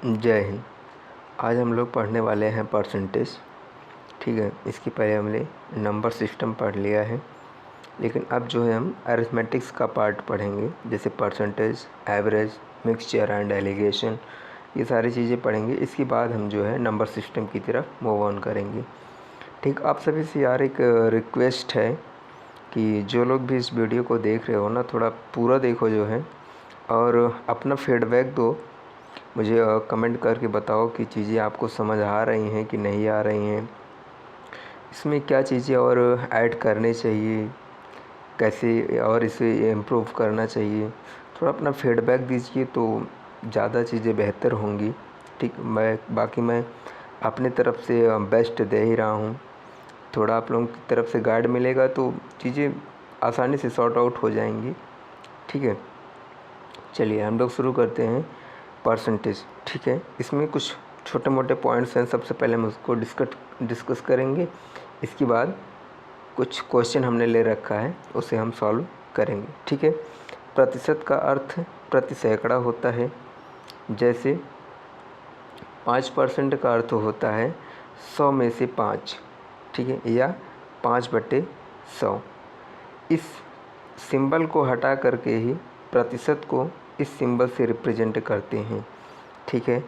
जय हिंद। आज हम लोग पढ़ने वाले हैं परसेंटेज। ठीक है, इसके पहले हमने नंबर सिस्टम पढ़ लिया है, लेकिन अब जो है हम अरिथमेटिक्स का पार्ट पढ़ेंगे, जैसे percentage, average, mixture and allegation, ये सारी चीज़ें पढ़ेंगे। इसके बाद हम जो है नंबर सिस्टम की तरफ मूव ऑन करेंगे। ठीक, आप सभी से यार एक रिक्वेस्ट है कि जो लोग भी इस वीडियो को देख रहे हो ना, थोड़ा पूरा देखो जो है, और अपना फीडबैक दो। मुझे कमेंट करके बताओ कि चीज़ें आपको समझ आ रही हैं कि नहीं आ रही हैं, इसमें क्या चीज़ें और ऐड करनी चाहिए, कैसे और इसे इम्प्रूव करना चाहिए। थोड़ा अपना फीडबैक दीजिए तो ज़्यादा चीज़ें बेहतर होंगी। ठीक, मैं अपने तरफ से बेस्ट दे ही रहा हूँ। थोड़ा आप लोगों की तरफ से गाइड मिलेगा तो चीज़ें आसानी से सॉर्ट आउट हो जाएंगी। ठीक है, चलिए हम लोग शुरू करते हैं परसेंटेज। ठीक है, इसमें कुछ छोटे मोटे पॉइंट्स हैं। सबसे पहले हम उसको डिस्कस करेंगे। इसके बाद कुछ क्वेश्चन हमने ले रखा है, उसे हम सॉल्व करेंगे। ठीक है, प्रतिशत का अर्थ प्रति सैकड़ा होता है। जैसे 5% का अर्थ होता है 100 में से 5। ठीक है, या 5/100। इस सिंबल को हटा करके ही प्रतिशत को इस सिंबल से रिप्रेजेंट करते हैं। ठीक है,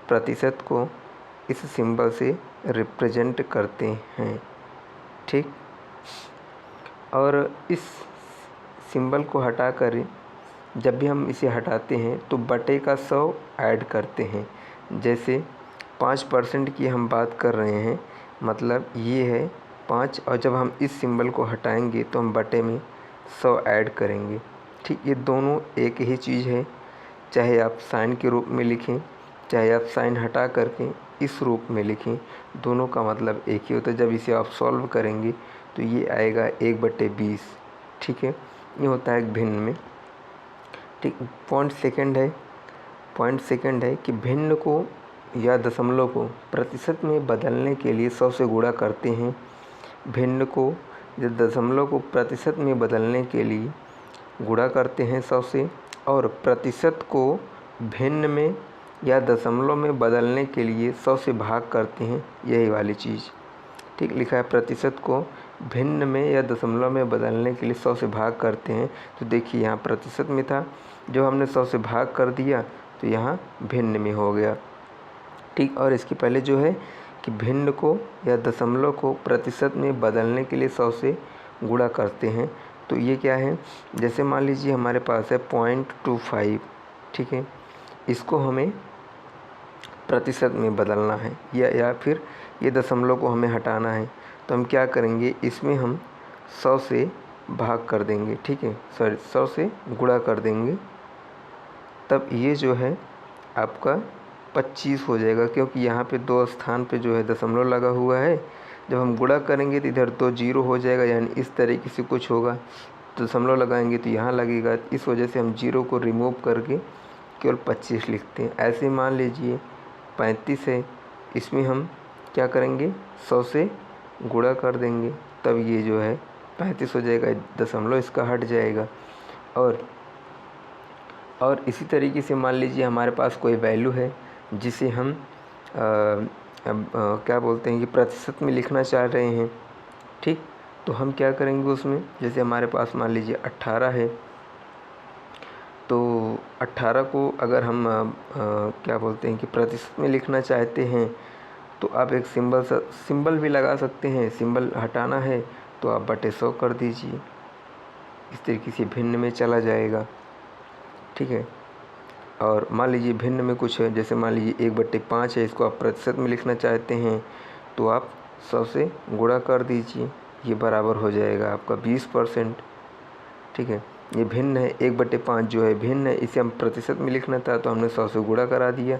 प्रतिशत को इस सिंबल से रिप्रेजेंट करते हैं। ठीक, और इस सिंबल को हटाकर जब भी हम इसे हटाते हैं तो बटे का 100 ऐड करते हैं। जैसे 5% की हम बात कर रहे हैं, मतलब ये है 5, और जब हम इस सिंबल को हटाएंगे तो हम बटे में 100 ऐड करेंगे। ठीक, ये दोनों एक ही चीज़ है। चाहे आप साइन के रूप में लिखें, चाहे आप साइन हटा करके इस रूप में लिखें, दोनों का मतलब एक ही होता है। जब इसे आप सॉल्व करेंगे तो ये आएगा 1/20। ठीक है, ये होता है भिन्न में। ठीक, पॉइंट सेकंड है कि भिन्न को या दशमलव को प्रतिशत में बदलने के लिए 100 से गुणा करते हैं। भिन्न को या दशमलव को प्रतिशत में बदलने के लिए गुणा करते हैं 100 से, और प्रतिशत को भिन्न में या दशमलव में बदलने के लिए 100 से भाग करते हैं। यही वाली चीज़। ठीक, लिखा है प्रतिशत को भिन्न में या दशमलव में बदलने के लिए 100 से भाग करते हैं। तो देखिए यहाँ प्रतिशत में था, जो हमने 100 से भाग कर दिया तो यहाँ भिन्न में हो गया। ठीक, और इसके पहले जो है कि भिन्न को या दशमलव को प्रतिशत में बदलने के लिए 100 से गुणा करते हैं। तो ये क्या है, जैसे मान लीजिए हमारे पास है 0.25। ठीक है, इसको हमें प्रतिशत में बदलना है, या फिर ये दशमलव को हमें हटाना है। तो हम क्या करेंगे, इसमें हम 100 से भाग कर देंगे। ठीक है, 100 से गुणा कर देंगे, तब ये जो है आपका 25 हो जाएगा, क्योंकि यहाँ पे 2 स्थान पे जो है दशमलव लगा हुआ है। जब हम गुणा करेंगे तो इधर 2 जीरो हो जाएगा, यानी इस तरीके से कुछ होगा। तो दशमलव लगाएंगे तो यहाँ लगेगा, इस वजह से हम जीरो को रिमूव करके केवल 25 लिखते हैं। ऐसे मान लीजिए 35 है, इसमें हम क्या करेंगे, 100 से गुणा कर देंगे, तब ये जो है 35 हो जाएगा, दशमलव इसका हट जाएगा। और इसी तरीके से मान लीजिए हमारे पास कोई वैल्यू है जिसे हम क्या बोलते हैं कि प्रतिशत में लिखना चाह रहे हैं। ठीक, तो हम क्या करेंगे उसमें, जैसे हमारे पास मान लीजिए 18 है, तो 18 को अगर हम क्या बोलते हैं कि प्रतिशत में लिखना चाहते हैं तो आप एक सिंबल भी लगा सकते हैं। सिंबल हटाना है तो आप बटे 100 कर दीजिए, इस तरीके से भिन्न में चला जाएगा। ठीक है, और मान लीजिए भिन्न में कुछ है, जैसे मान लीजिए 1/5 है, इसको आप प्रतिशत में लिखना चाहते हैं तो आप 100 से गुणा कर दीजिए, ये बराबर हो जाएगा आपका 20%। ठीक है, ये भिन्न है, 1/5 जो है भिन्न है, इसे हम प्रतिशत में लिखना था तो हमने 100 से गुणा करा दिया।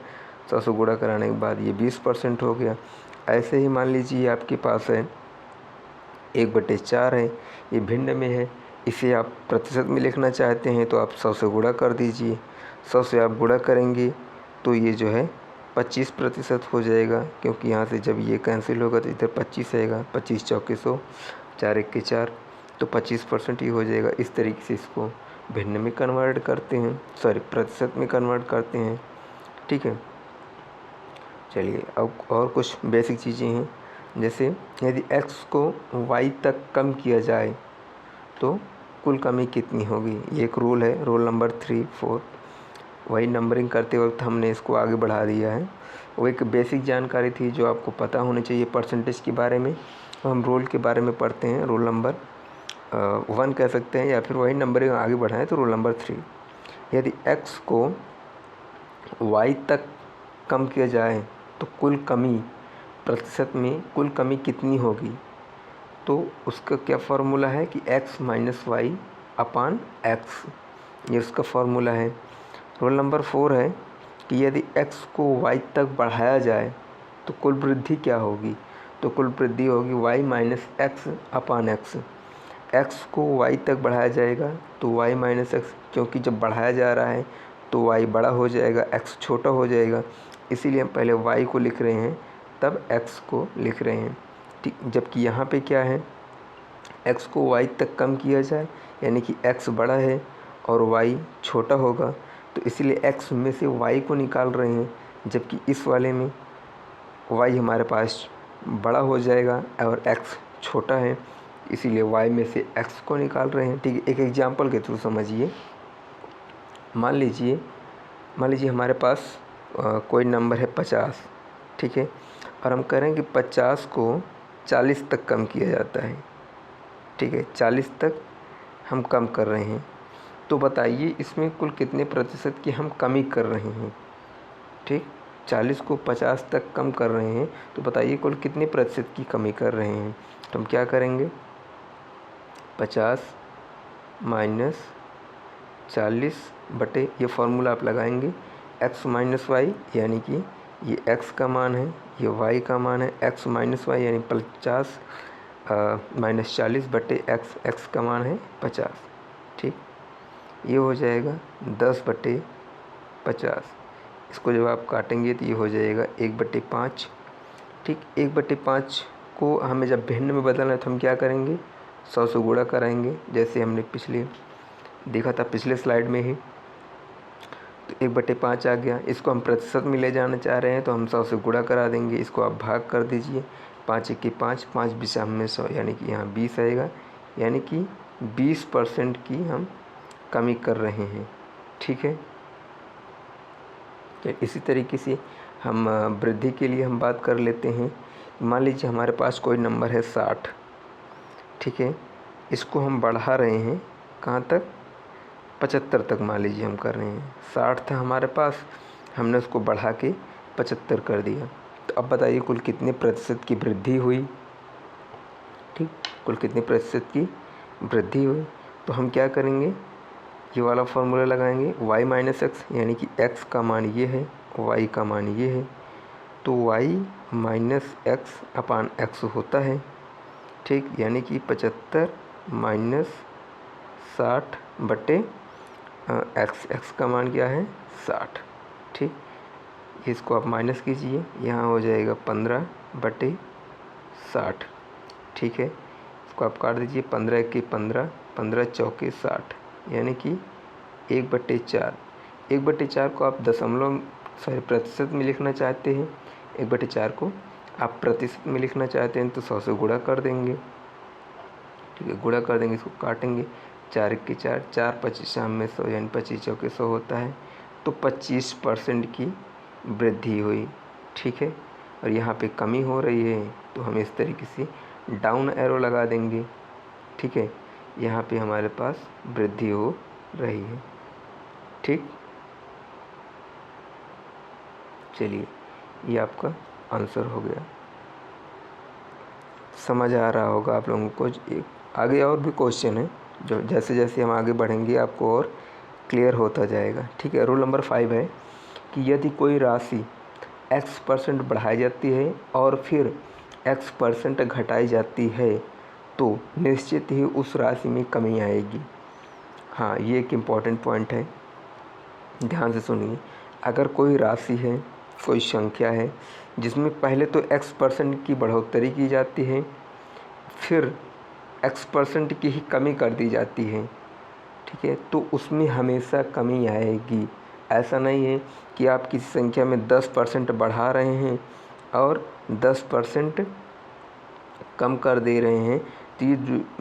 100 से गुणा कराने के बाद ये 20% हो गया। ऐसे ही मान लीजिए आपके पास है 1/4 है, ये भिन्न में है, इसे आप प्रतिशत में लिखना चाहते हैं तो आप 100 से गुणा कर दीजिए। 100 से आप गुणा करेंगे तो ये जो है 25% हो जाएगा, क्योंकि यहाँ से जब ये कैंसिल होगा तो इधर 25 आएगा। 25 चौके 100, 4 1 के 4, तो 25% ही हो जाएगा। इस तरीके से इसको भिन्न में कन्वर्ट करते हैं, प्रतिशत में कन्वर्ट करते हैं। ठीक है, चलिए अब और कुछ बेसिक चीज़ें हैं, जैसे यदि x को y तक कम किया जाए तो कुल कमी कितनी होगी। ये एक रूल है, रूल नंबर 3, 4। वही नंबरिंग करते वक्त हमने इसको आगे बढ़ा दिया है। वो एक बेसिक जानकारी थी जो आपको पता होनी चाहिए परसेंटेज के बारे में। तो हम रूल के बारे में पढ़ते हैं, रूल नंबर 1 कह सकते हैं, या फिर वही नंबरिंग आगे बढ़ाएं तो रूल नंबर 3। यदि x को y तक कम किया जाए तो कुल कमी प्रतिशत में कुल कमी कितनी होगी। तो उसका क्या फार्मूला है कि x माइनस वाई अपान x, ये उसका फार्मूला है। रूल नंबर 4 है कि यदि x को y तक बढ़ाया जाए तो कुल वृद्धि क्या होगी। तो कुल वृद्धि होगी y माइनस एक्स अपान x। x को y तक बढ़ाया जाएगा तो y माइनस एक्स, क्योंकि जब बढ़ाया जा रहा है तो y बड़ा हो जाएगा, x छोटा हो जाएगा, इसीलिए हम पहले y को लिख रहे हैं तब x को लिख रहे हैं। ठीक, जबकि यहाँ पे क्या है, x को y तक कम किया जाए यानी कि x बड़ा है और y छोटा होगा, तो इसलिए x में से y को निकाल रहे हैं, जबकि इस वाले में y हमारे पास बड़ा हो जाएगा और x छोटा है, इसीलिए y में से x को निकाल रहे हैं। ठीक है, एक एग्जांपल के थ्रू समझिए। मान लीजिए हमारे पास कोई नंबर है 50, ठीक है, और हम कह रहे हैं कि 50 को 40 तक कम किया जाता है। ठीक है, 40 तक हम कम कर रहे हैं, तो बताइए इसमें कुल कितने प्रतिशत की हम कमी कर रहे हैं। ठीक, 40 को 50 तक कम कर रहे हैं, तो बताइए कुल कितने प्रतिशत की कमी कर रहे हैं। तो हम क्या करेंगे, 50 माइनस 40 बटे ये फार्मूला आप लगाएंगे x माइनस वाई, यानी कि ये x का मान है, ये y का मान है, x माइनस वाई यानी 50 माइनस 40 बटे x का मान है 50। ठीक, ये हो जाएगा 10 बटे 50। इसको जब आप काटेंगे तो ये हो जाएगा 1/5। ठीक, 1/5 को हमें जब भिन्न में बदलना है तो हम क्या करेंगे, 100 से गुणा कराएंगे, जैसे हमने पिछले देखा था पिछले स्लाइड में ही। तो 1/5 आ गया, इसको हम प्रतिशत में ले जाना चाह रहे हैं तो हम 100 से गुणा करा देंगे, इसको आप भाग कर दीजिए, 5 1 5, 5 बिसा में 100 यानी कि यहाँ 20 आएगा, यानी कि 20% की हम कमी कर रहे हैं। ठीक है, तो इसी तरीके से हम वृद्धि के लिए हम बात कर लेते हैं। मान लीजिए हमारे पास कोई नंबर है 60, ठीक है, इसको हम बढ़ा रहे हैं कहाँ तक, 75 तक मान लीजिए हम कर रहे हैं। 60 था हमारे पास, हमने उसको बढ़ा के 75 कर दिया, तो अब बताइए कुल कितने प्रतिशत की वृद्धि हुई। ठीक, कुल कितने प्रतिशत की वृद्धि हुई। तो हम क्या करेंगे, ये वाला फार्मूला लगाएंगे, y माइनस एक्स, यानी कि x का मान ये है, y का मान ये है, तो y माइनस एक्स अपान x होता है। ठीक, यानी कि 75 माइनस 60 बटे x का मान क्या है 60। ठीक, इसको आप माइनस कीजिए, यहाँ हो जाएगा 15/60। ठीक है, इसको आप काट दीजिए, 15 के 15, 15 चौके 60, यानी कि 1/4। 1/4 को आप प्रतिशत में लिखना चाहते हैं, 1/4 को आप प्रतिशत में लिखना चाहते हैं तो 100 से गुणा कर देंगे। ठीक है, गुणा कर देंगे, इसको काटेंगे, 4 1 4, 4 25 में 100 यानी 25 चौके 100 होता है, तो 25% की वृद्धि हुई। ठीक है, और यहाँ पे कमी हो रही है तो हम इस तरीके से डाउन एरो लगा देंगे। ठीक है, यहाँ पे हमारे पास वृद्धि हो रही है। ठीक, चलिए ये आपका आंसर हो गया, समझ आ रहा होगा आप लोगों को। एक आगे और भी क्वेश्चन है जो जैसे जैसे हम आगे बढ़ेंगे आपको और क्लियर होता जाएगा। ठीक है, रूल नंबर 5 है कि यदि कोई राशि x% बढ़ाई जाती है और फिर x% घटाई जाती है तो निश्चित ही उस राशि में कमी आएगी। हाँ, ये एक इम्पॉर्टेंट पॉइंट है, ध्यान से सुनिए। अगर कोई राशि है, कोई संख्या है जिसमें पहले तो x% की बढ़ोतरी की जाती है, फिर x% की ही कमी कर दी जाती है, ठीक है, तो उसमें हमेशा कमी आएगी। ऐसा नहीं है कि आप किसी संख्या में 10% बढ़ा रहे हैं और 10% कम कर दे रहे हैं तो ये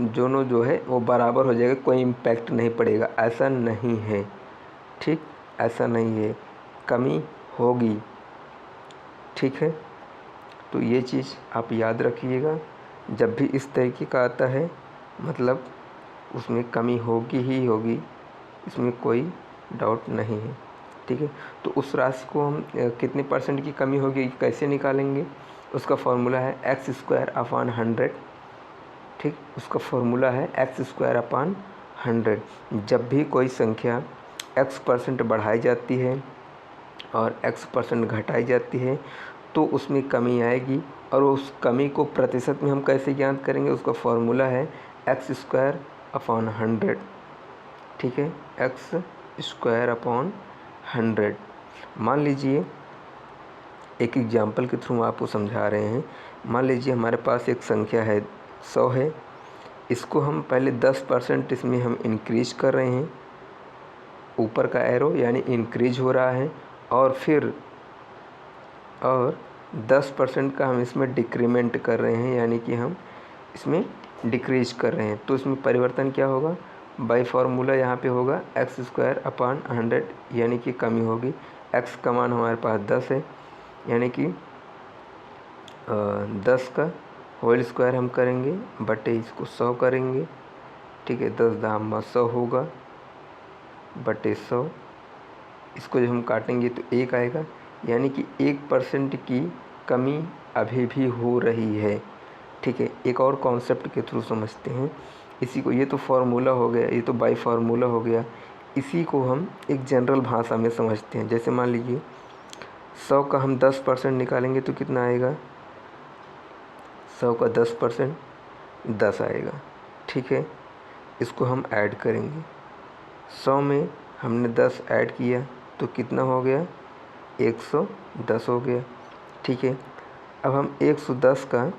दोनों जो है वो बराबर हो जाएगा, कोई इम्पैक्ट नहीं पड़ेगा। ऐसा नहीं है, ठीक, ऐसा नहीं है, कमी होगी, ठीक है। तो ये चीज़ आप याद रखिएगा, जब भी इस तरीके का आता है मतलब उसमें कमी होगी ही होगी, इसमें कोई डाउट नहीं है, ठीक है। तो उस राशि को हम कितने परसेंट की कमी होगी कैसे निकालेंगे, उसका फॉर्मूला है x² / 100, ठीक। उसका फॉर्मूला है x² / 100। जब भी कोई संख्या x% बढ़ाई जाती है और x% घटाई जाती है तो उसमें कमी आएगी, और उस कमी को प्रतिशत में हम कैसे ज्ञात करेंगे, उसका फॉर्मूला है x² / 100, ठीक है, x² / 100। मान लीजिए एक एग्जाम्पल के थ्रू आपको समझा रहे हैं। मान लीजिए हमारे पास एक संख्या है 100 है, इसको हम पहले 10% इसमें हम इंक्रीज कर रहे हैं, ऊपर का एरो यानी इंक्रीज हो रहा है, और फिर 10% का हम इसमें डिक्रीमेंट कर रहे हैं, यानी कि हम इसमें डिक्रीज कर रहे हैं। तो इसमें परिवर्तन क्या होगा, बाई फार्मूला यहाँ पे होगा x² / 100, यानी कि कमी होगी। x का मान हमारे पास 10 है, यानी कि 10 का होल स्क्वायर हम करेंगे बटे इसको 100 करेंगे, ठीक है। 10 दाम 100 होगा बटे 100, इसको जब हम काटेंगे तो 1 आएगा, यानी कि 1% की कमी अभी भी हो रही है, ठीक है। एक और कॉन्सेप्ट के थ्रू समझते हैं इसी को। ये तो फार्मूला हो गया, ये तो बाई फार्मूला हो गया। इसी को हम एक जनरल भाषा में समझते हैं। जैसे मान लीजिए 100 का हम 10% निकालेंगे तो कितना आएगा, 100 का 10% 10 आएगा, ठीक है। इसको हम ऐड करेंगे, 100 में हमने 10 ऐड किया तो कितना हो गया, 110 हो गया, ठीक है। अब हम 110 का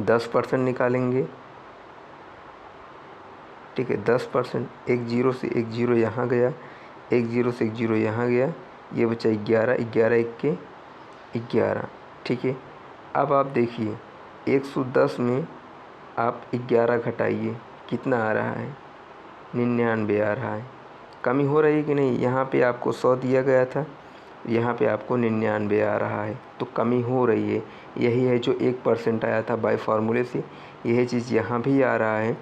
10% निकालेंगे, ठीक है। 10%, एक जीरो से एक जीरो यहाँ गया, एक जीरो से एक जीरो यहाँ गया, ये बचा 11, 11 एक के 11, ठीक है। अब आप देखिए 110 में आप 11 घटाइए, कितना आ रहा है, 99 आ रहा है। कमी हो रही है कि नहीं, यहाँ पे आपको 100 दिया गया था, यहाँ पे आपको 99 आ रहा है, तो कमी हो रही है। यही है जो 1% आया था बाय फार्मूले से, यही चीज़ यहाँ भी आ रहा है,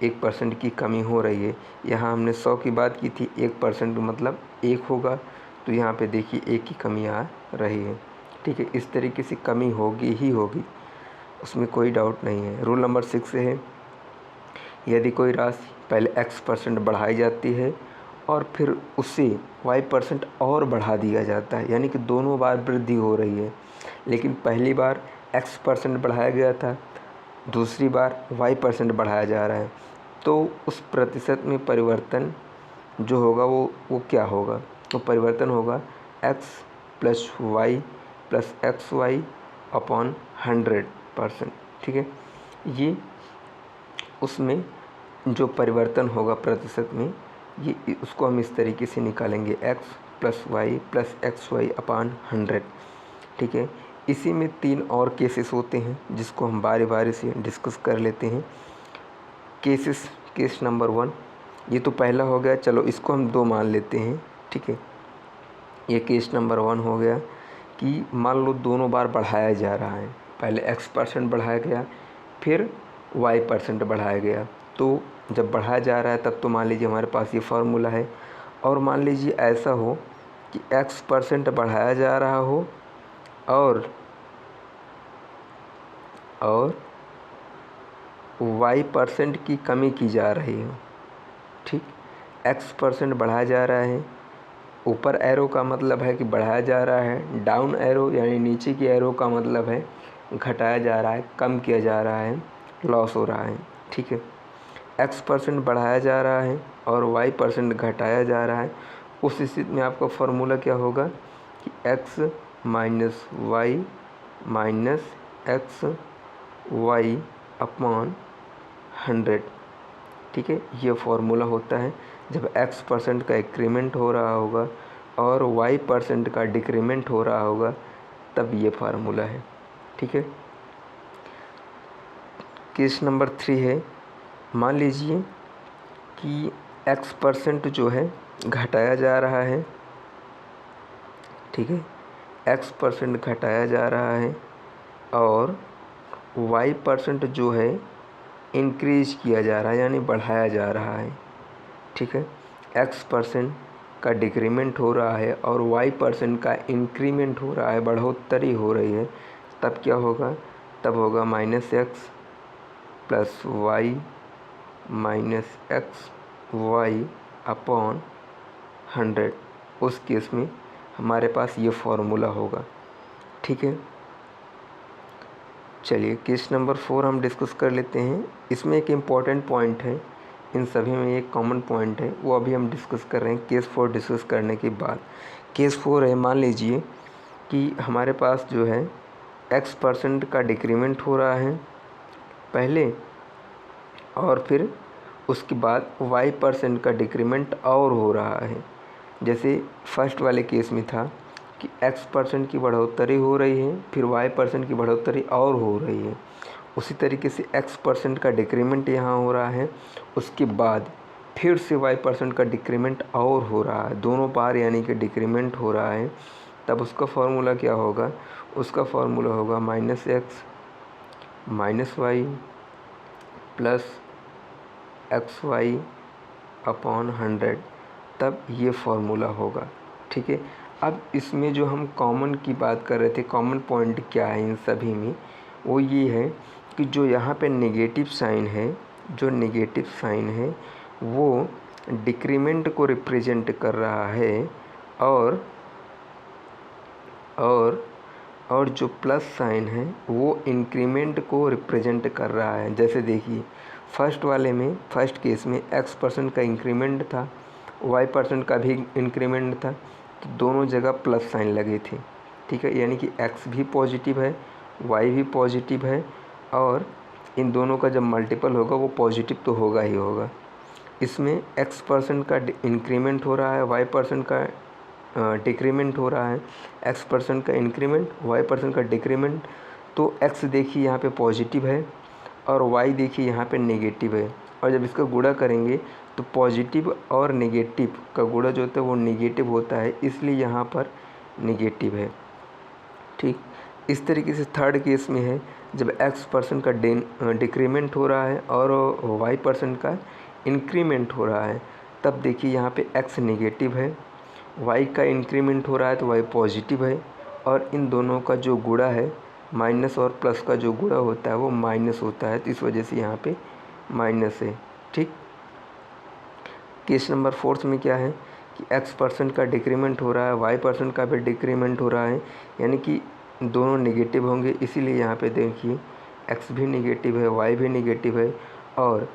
1% की कमी हो रही है। यहाँ हमने 100 की बात की थी, 1% मतलब 1 होगा, तो यहाँ पे देखिए 1 की कमी आ रही है, ठीक है। इस तरीके से कमी होगी ही होगी, उसमें कोई डाउट नहीं है। रूल नंबर 6 है, यदि कोई राशि पहले x% बढ़ाई जाती है और फिर उससे y% और बढ़ा दिया जाता है, यानी कि दोनों बार वृद्धि हो रही है, लेकिन पहली बार x% बढ़ाया गया था, दूसरी बार y% बढ़ाया जा रहा है, तो उस प्रतिशत में परिवर्तन जो होगा वो क्या होगा, तो परिवर्तन होगा x + y + xy / 100%, ठीक है। ये उसमें जो परिवर्तन होगा प्रतिशत में, ये उसको हम इस तरीके से निकालेंगे x + y + xy / 100, ठीक है। इसी में 3 और केसेस होते हैं जिसको हम बारी बारी से डिस्कस कर लेते हैं। केस नंबर 1, ये तो पहला हो गया, चलो इसको हम 2 मान लेते हैं, ठीक है। ये केस नंबर 1 हो गया कि मान लो दोनों बार बढ़ाया जा रहा है, पहले x% बढ़ाया गया, फिर y% बढ़ाया गया। तो जब बढ़ाया जा रहा है तब तो मान लीजिए हमारे पास ये फार्मूला है, और मान लीजिए ऐसा हो कि x% बढ़ाया जा रहा हो और y% की कमी की जा रही हो, ठीक। x% बढ़ाया जा रहा है, ऊपर एरो का मतलब है कि बढ़ाया जा रहा है, डाउन एरो यानी नीचे की एरो का मतलब है घटाया जा रहा है, कम किया जा रहा है, लॉस हो रहा है, ठीक है। x% बढ़ाया जा रहा है और y% घटाया जा रहा है, उस स्थिति में आपका फार्मूला क्या होगा कि x - y - xy / 100, ठीक है। ये फार्मूला होता है जब x% का इंक्रीमेंट हो रहा होगा और y% का डिक्रीमेंट हो रहा होगा, तब ये फार्मूला है। ठीक है। केस नंबर 3 है, मान लीजिए कि x% जो है घटाया जा रहा है। ठीक है, x% घटाया जा रहा है और y% जो है इंक्रीज किया जा रहा है, यानी बढ़ाया जा रहा है। ठीक है, x% का डिक्रीमेंट हो रहा है और y% का इंक्रीमेंट हो रहा है, बढ़ोतरी हो रही है। तब क्या होगा? तब होगा -x plus y minus X Y upon 100। उस केस में हमारे पास ये फॉर्मूला होगा। ठीक है, चलिए केस नंबर 4 हम डिस्कस कर लेते हैं। इसमें एक इम्पॉर्टेंट पॉइंट है, इन सभी में एक कॉमन पॉइंट है, वो अभी हम डिस्कस कर रहे हैं केस 4 डिस्कस करने के बाद। केस 4 है, मान लीजिए कि हमारे पास जो है x% का डिक्रीमेंट हो रहा है पहले, और फिर उसके बाद y% का डिक्रीमेंट और हो रहा है। जैसे फर्स्ट वाले केस में था कि x% की बढ़ोतरी हो रही है, फिर y% की बढ़ोतरी और हो रही है। उसी तरीके से x% का डिक्रीमेंट यहाँ हो रहा है, उसके बाद फिर से y% का डिक्रीमेंट और हो रहा है, दोनों बार यानी कि डिक्रीमेंट हो रहा है। तब उसका फॉर्मूला क्या होगा? उसका फॉर्मूला होगा -x minus Y plus XY upon 100। तब ये फॉर्मूला होगा। ठीक है, अब इसमें जो हम कॉमन की बात कर रहे थे, कॉमन पॉइंट क्या है इन सभी में, वो ये है कि जो यहाँ पे नेगेटिव साइन है, जो नेगेटिव साइन है वो डिक्रीमेंट को रिप्रेजेंट कर रहा है, और जो प्लस साइन है वो इंक्रीमेंट को रिप्रेजेंट कर रहा है। जैसे देखिए फर्स्ट वाले में, फर्स्ट केस में x% का इंक्रीमेंट था, y% का भी इंक्रीमेंट था, तो दोनों जगह प्लस साइन लगे थे। ठीक है, यानी कि x भी पॉजिटिव है, y भी पॉजिटिव है, और इन दोनों का जब मल्टीपल होगा वो पॉजिटिव तो होगा ही होगा। इसमें x% का इंक्रीमेंट हो रहा है, y% का डिक्रीमेंट हो रहा है, x% का इंक्रीमेंट, y% का डिक्रीमेंट। तो x देखिए यहाँ पे पॉजिटिव है और y देखिए यहाँ पे नेगेटिव है, और जब इसका गुणा करेंगे तो पॉजिटिव और नेगेटिव का गुणा जो होता है वो नेगेटिव होता है, इसलिए यहाँ पर नेगेटिव है। ठीक, इस तरीके से थर्ड केस में है, जब x% का डिक्रीमेंट हो रहा है और y% का इंक्रीमेंट हो रहा है, तब देखिए यहाँ पे x नेगेटिव है, y का इंक्रीमेंट हो रहा है तो y पॉजिटिव है, और इन दोनों का जो गुणा है, माइनस और प्लस का जो गुणा होता है वो माइनस होता है, तो इस वजह से यहाँ पे माइनस है। ठीक, केस नंबर 4 में क्या है कि x% का डिक्रीमेंट हो रहा है, y% का भी डिक्रीमेंट हो रहा है, यानी कि दोनों नेगेटिव होंगे, इसीलिए यहाँ पे देखिए x भी नेगेटिव है, y भी नेगेटिव है, और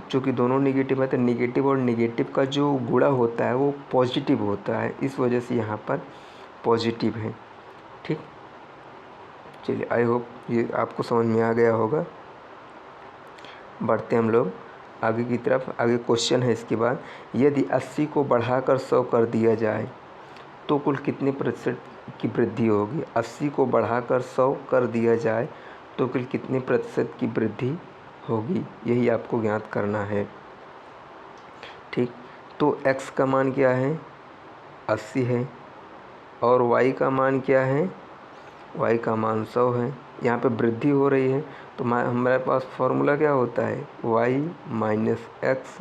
चूँकि दोनों नेगेटिव है तो नेगेटिव और नेगेटिव का जो गुणा होता है वो पॉजिटिव होता है, इस वजह से यहाँ पर पॉजिटिव है। ठीक, चलिए आई होप ये आपको समझ में आ गया होगा। बढ़ते हम लोग आगे की तरफ। आगे क्वेश्चन है इसके बाद, यदि 80 को बढ़ाकर 100 कर दिया जाए तो कुल कितने प्रतिशत की वृद्धि होगी? 80 को बढ़ाकर 100 कर दिया जाए तो कुल कितने प्रतिशत की वृद्धि होगी, यही आपको ज्ञात करना है। ठीक, तो x का मान क्या है? 80 है, और y का मान क्या है? y का मान 100 है। यहाँ पे वृद्धि हो रही है तो हमारे पास फॉर्मूला क्या होता है? y minus x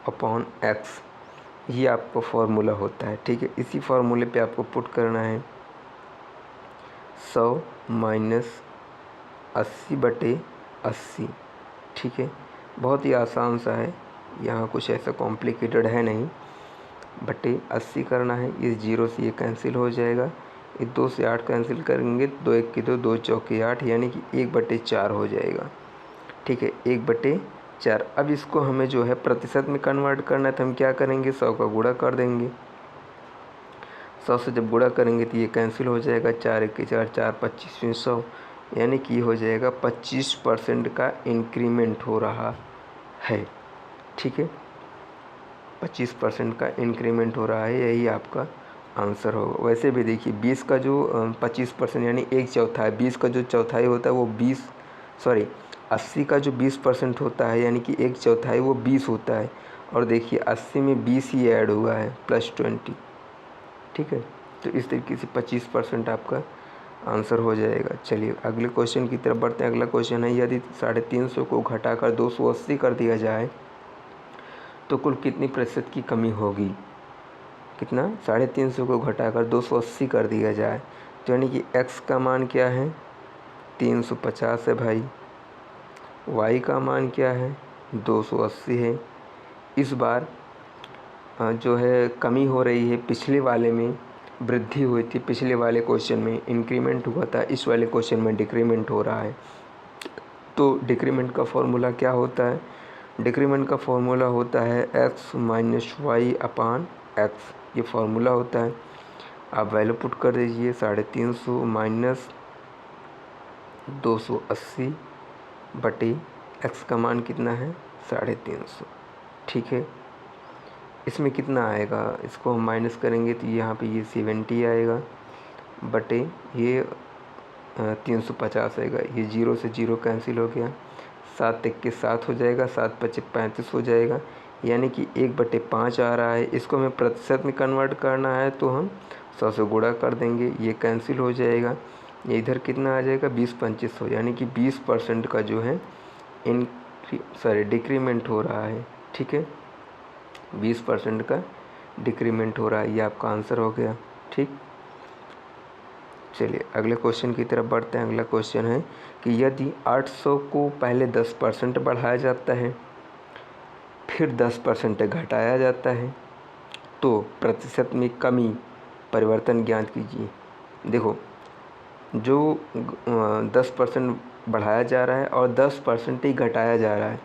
upon x, ये आपको फॉर्मूला होता है। ठीक है, इसी फॉर्मूले पे आपको पुट करना है 100 माइनस 80/80। ठीक है, बहुत ही आसान सा है, यहाँ कुछ ऐसा कॉम्प्लिकेटेड है नहीं। बटे 80 करना है, इस 0 से ये कैंसिल हो जाएगा, ये 2 से 8 कैंसिल करेंगे, 2 1 की 2, 2 चौके 8, यानी कि 1/4 हो जाएगा। ठीक है, 1/4। अब इसको हमें जो है प्रतिशत में कन्वर्ट करना है, तो हम क्या करेंगे? 100 का गुणा कर देंगे। 100 से जब गुणा करेंगे तो ये कैंसिल हो जाएगा, 4 1 4, 4 25 100, यानी कि हो जाएगा 25% का इंक्रीमेंट हो रहा है। ठीक है, 25% का इंक्रीमेंट हो रहा है, यही आपका आंसर होगा। वैसे भी देखिए 20 का जो 25% यानी 1/4, 20 का जो चौथाई होता है वो 80 का जो 20% होता है यानी कि 1/4 वो 20 होता है। और देखिए 80 में 20 ही ऐड हुआ है +20, ठीक है। तो इस तरीके से 25% आपका आंसर हो जाएगा। चलिए अगले क्वेश्चन की तरफ बढ़ते हैं। अगला क्वेश्चन है, यदि 350 को घटाकर 280 कर दिया जाए तो कुल कितनी प्रतिशत की कमी होगी। कितना, 350 को घटाकर 280 कर दिया जाए तो यानी कि x का मान क्या है, 350 है भाई, y का मान क्या है, 280 है। इस बार जो है कमी हो रही है, पिछले वाले में वृद्धि हुई थी, पिछले वाले क्वेश्चन में इंक्रीमेंट हुआ था, इस वाले क्वेश्चन में डिक्रीमेंट हो रहा है। तो डिक्रीमेंट का फॉर्मूला क्या होता है, डिक्रीमेंट का फॉर्मूला होता है x माइनस वाई अपान x, ये फार्मूला होता है। आप वैल्यू पुट कर दीजिए, 350 माइनस 280 बटे x का मान कितना है 350, ठीक है। इसमें कितना आएगा, इसको हम माइनस करेंगे तो यहाँ पे ये 70 आएगा बटे ये 350 आएगा। ये 0 से 0 कैंसिल हो गया, 7 के 7 हो जाएगा, 7 पचे 35 हो जाएगा, यानी कि 1/5 आ रहा है। इसको हमें प्रतिशत में कन्वर्ट करना है तो हम 100 से गुणा कर देंगे, ये कैंसिल हो जाएगा। ये इधर कितना आ जाएगा 20/25 हो, यानी कि 20% का जो है डिक्रीमेंट हो रहा है, ठीक है। 20% का डिक्रीमेंट हो रहा है, ये आपका आंसर हो गया, ठीक। चलिए अगले क्वेश्चन की तरफ बढ़ते हैं। अगला क्वेश्चन है कि यदि 800 को पहले 10% बढ़ाया जाता है फिर 10% घटाया जाता है तो प्रतिशत में कमी परिवर्तन ज्ञात कीजिए। देखो जो 10% बढ़ाया जा रहा है और 10% ही घटाया जा रहा है,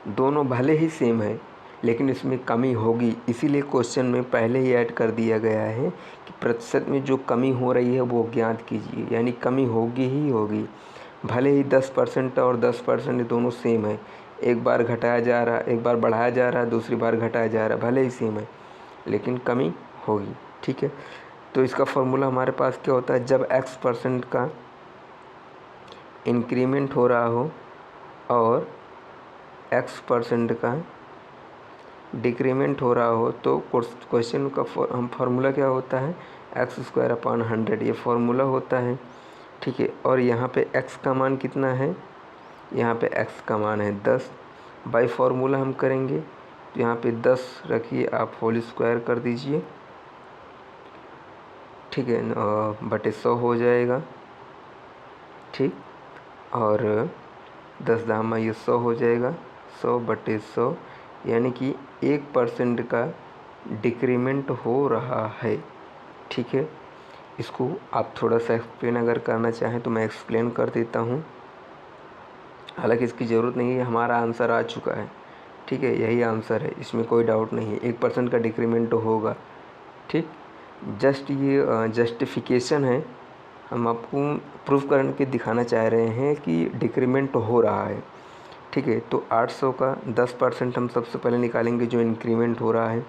दोनों भले ही सेम है लेकिन इसमें कमी होगी, इसीलिए क्वेश्चन में पहले ही ऐड कर दिया गया है कि प्रतिशत में जो कमी हो रही है वो ज्ञात कीजिए, यानी कमी होगी ही होगी। भले ही 10% और 10% दोनों सेम है, एक बार घटाया जा रहा है, एक बार बढ़ाया जा रहा है, दूसरी बार घटाया जा रहा है, भले ही सेम है लेकिन कमी होगी, ठीक है। तो इसका फॉर्मूला हमारे पास क्या होता है, जब x% का इंक्रीमेंट हो रहा हो और x% का डिक्रीमेंट हो रहा हो तो क्वेश्चन का हम फार्मूला क्या होता है, x²/100, ये फार्मूला होता है, ठीक है। और यहाँ पे x का मान कितना है, यहाँ पे x का मान है 10, बाई फार्मूला हम करेंगे तो यहाँ पे 10 रखिए, आप होल स्क्वायर कर दीजिए, ठीक है, बटे 100 हो जाएगा, ठीक। और 10 दामा ये 100 हो जाएगा, 100 बटे 100, यानी कि 1% का डिक्रीमेंट हो रहा है, ठीक है। इसको आप थोड़ा सा एक्सप्लेन अगर करना चाहें तो मैं एक्सप्लेन कर देता हूँ, हालांकि इसकी ज़रूरत नहीं है, हमारा आंसर आ चुका है, ठीक है, यही आंसर है, इसमें कोई डाउट नहीं है, 1% का डिक्रीमेंट होगा, ठीक। जस्ट ये जस्टिफिकेशन है, हम आपको प्रूफ करके दिखाना चाह रहे हैं कि डिक्रीमेंट हो रहा है, ठीक है। तो 800 का 10% हम सबसे पहले निकालेंगे जो इंक्रीमेंट हो रहा है।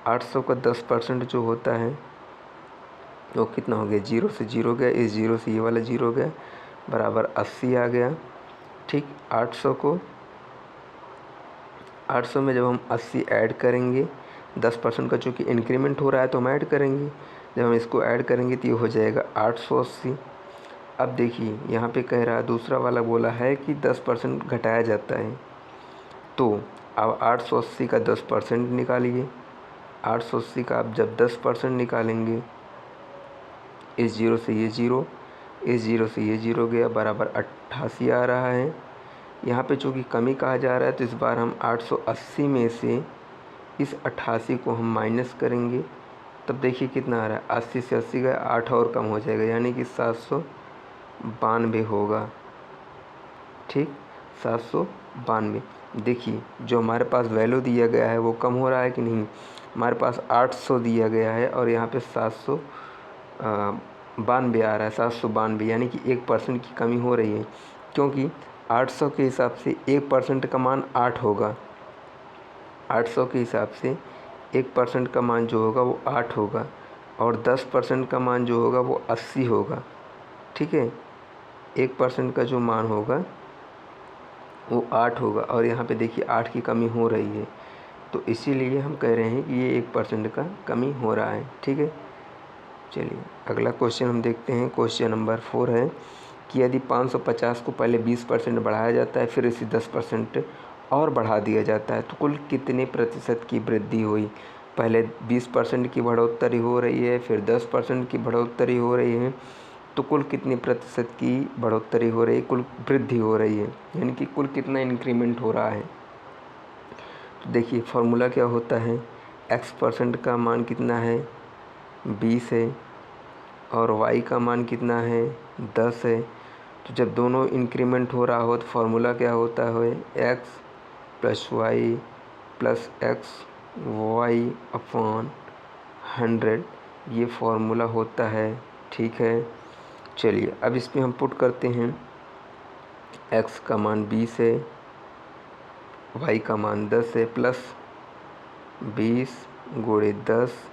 800 का 10% जो होता है वो कितना हो गया, 0 से 0 गया, इस 0 से ये वाला 0 गया, बराबर 80 आ गया, ठीक। 800 में जब हम 80 ऐड करेंगे, 10% का चूँकि इंक्रीमेंट हो रहा है तो हम ऐड करेंगे, जब हम इसको ऐड करेंगे तो ये हो जाएगा 880। अब देखिए यहाँ पे कह रहा है, दूसरा वाला बोला है कि 10% घटाया जाता है, तो अब 880 का 10% निकालिए। 880 का आप जब 10% निकालेंगे, इस 0 से ये 0, इस 0 से ये 0 गया, बराबर 88 आ रहा है। यहाँ पे चूँकि कमी कहा जा रहा है तो इस बार हम 880 में से इस 88 को हम माइनस करेंगे, तब देखिए कितना आ रहा है, 80 से 80 गया, 8 और कम हो जाएगा, यानी कि 792 होगा, ठीक, 792। देखिए जो हमारे पास वैल्यू दिया गया है वो कम हो रहा है कि नहीं, हमारे पास 800 दिया गया है और यहाँ पे 792 आ रहा है, 792, यानी कि 1% की कमी हो रही है, क्योंकि 800 के हिसाब से 1% का मान 8 होगा, 800 के हिसाब से 1% का मान जो होगा वो 8 होगा और 10% का मान जो होगा वो 80 होगा। ठीक है, 1% का जो मान होगा वो 8 होगा और यहाँ पे देखिए 8 की कमी हो रही है, तो इसीलिए हम कह रहे हैं कि ये 1% का कमी हो रहा है। ठीक है, चलिए अगला क्वेश्चन हम देखते हैं। क्वेश्चन नंबर 4 है कि यदि 550 को पहले 20% बढ़ाया जाता है फिर इसे 10% और बढ़ा दिया जाता है तो कुल कितने प्रतिशत की वृद्धि हुई। पहले 20% की बढ़ोतरी हो रही है, फिर 10% की बढ़ोतरी हो रही है, तो कुल कितनी प्रतिशत की बढ़ोतरी हो रही है, कुल वृद्धि हो रही है, यानी कि कुल कितना इंक्रीमेंट हो रहा है। तो देखिए फॉर्मूला क्या होता है, x% का मान कितना है 20 है और y का मान कितना है 10 है। तो जब दोनों इंक्रीमेंट हो रहा हो तो फार्मूला क्या होता है x plus Y plus X Y upon 100, ये फार्मूला होता है। ठीक है, चलिए अब इसमें हम पुट करते हैं। x का मान 20 है, y का मान 10 है, प्लस 20 गुणे 10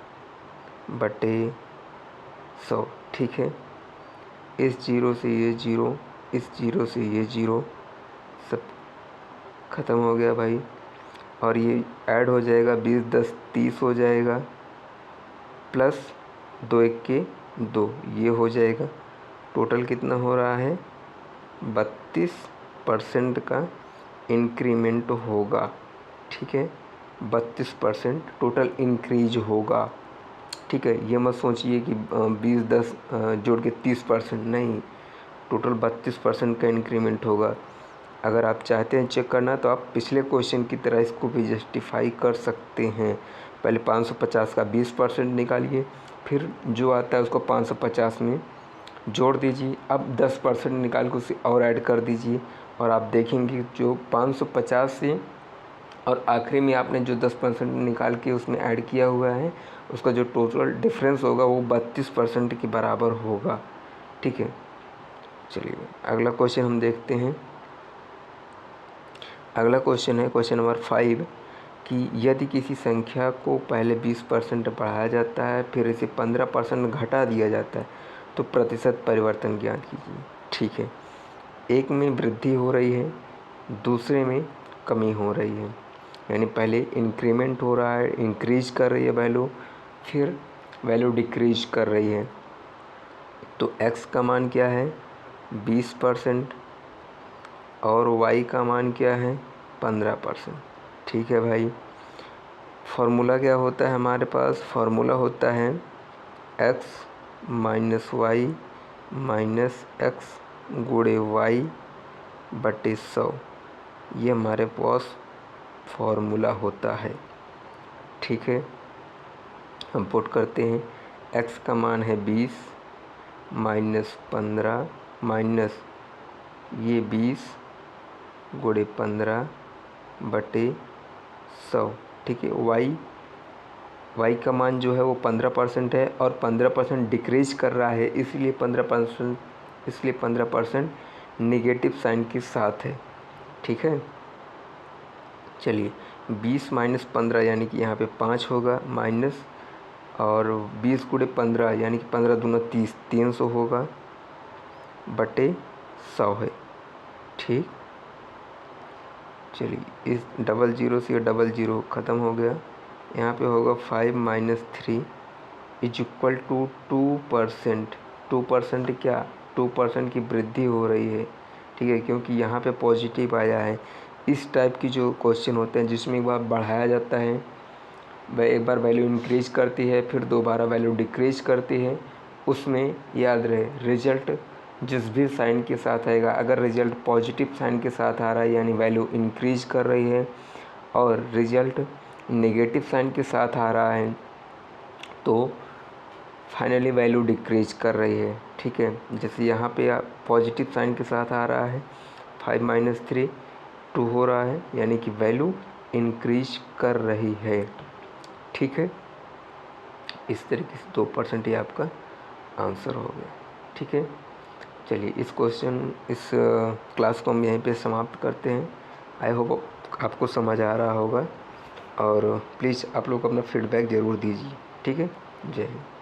बटे 100। ठीक है, इस जीरो से ये जीरो, इस जीरो से ये जीरो, सब ख़त्म हो गया भाई। और ये ऐड हो जाएगा, 20 10 30 हो जाएगा, प्लस 2 1 के 2, ये हो जाएगा। टोटल कितना हो रहा है 32% का इंक्रीमेंट होगा। ठीक है, 32% टोटल इंक्रीज होगा। ठीक है, ये मत सोचिए कि 20 10 जोड़ के 30%, नहीं, टोटल 32% का इंक्रीमेंट होगा। अगर आप चाहते हैं चेक करना तो आप पिछले क्वेश्चन की तरह इसको भी जस्टिफाई कर सकते हैं। पहले 550 का 20% निकालिए, फिर जो आता है उसको 550 में जोड़ दीजिए, अब 10% निकाल के उसे और ऐड कर दीजिए और आप देखेंगे जो 550 से और आखिरी में आपने जो 10% निकाल के उसमें ऐड किया हुआ है उसका जो टोटल डिफरेंस होगा वो 32% के बराबर होगा। ठीक है, चलिए अगला क्वेश्चन हम देखते हैं। अगला क्वेश्चन है क्वेश्चन नंबर 5 कि यदि किसी संख्या को पहले 20% बढ़ाया जाता है फिर इसे 15% घटा दिया जाता है तो प्रतिशत परिवर्तन ज्ञात कीजिए। ठीक है, एक में वृद्धि हो रही है, दूसरे में कमी हो रही है, यानी पहले इंक्रीमेंट हो रहा है, इंक्रीज कर रही है वैल्यू, फिर वैल्यू डिक्रीज कर रही है। तो x का मान क्या है 20% और y का मान क्या है 15%। ठीक है भाई, फार्मूला क्या होता है हमारे पास, फार्मूला होता है x minus Y minus X गुणे वाई बटे 100, ये हमारे पास फार्मूला होता है। ठीक है, हम पुट करते हैं। x का मान है 20 माइनस 15 माइनस ये 20 गुणे 15 बटे 100। ठीक है, y का मान जो है वो 15% है और 15% डिक्रीज कर रहा है, इसलिए 15% नेगेटिव साइन के साथ है। ठीक है, चलिए 20 माइनस 15 यानी कि यहाँ पे 5 होगा, माइनस और 20 गुणे 15 यानी कि 15 दूना 30, 300 होगा बटे 100 है। ठीक, चलिए इस डबल ज़ीरो से डबल ज़ीरो ख़त्म हो गया, यहाँ पे होगा 5 माइनस 3 इज इक्वल टू 2%। 2% क्या, 2% की वृद्धि हो रही है। ठीक है, क्योंकि यहाँ पे पॉजिटिव आया है। इस टाइप की जो क्वेश्चन होते हैं जिसमें एक बार बढ़ाया जाता है, वह एक बार वैल्यू इंक्रीज करती है फिर दोबारा वैल्यू डिक्रीज करती है, उसमें याद रहे रिजल्ट जिस भी साइन के साथ आएगा, अगर रिजल्ट पॉजिटिव साइन के साथ आ रहा है यानी वैल्यू इंक्रीज कर रही है और रिजल्ट नेगेटिव साइन के साथ आ रहा है तो फाइनली वैल्यू डिक्रीज कर रही है। ठीक है, जैसे यहाँ पे पॉजिटिव साइन के साथ आ रहा है 5 माइनस 3 2 हो रहा है, यानी कि वैल्यू इंक्रीज कर रही है। ठीक है, इस तरीके से 2% ही आपका आंसर हो गया। ठीक है, चलिए इस क्लास को हम यहीं पे समाप्त करते हैं। आई होप आपको समझ आ रहा होगा। और प्लीज़ आप लोग अपना फीडबैक ज़रूर दीजिए। ठीक है, जय हिंद।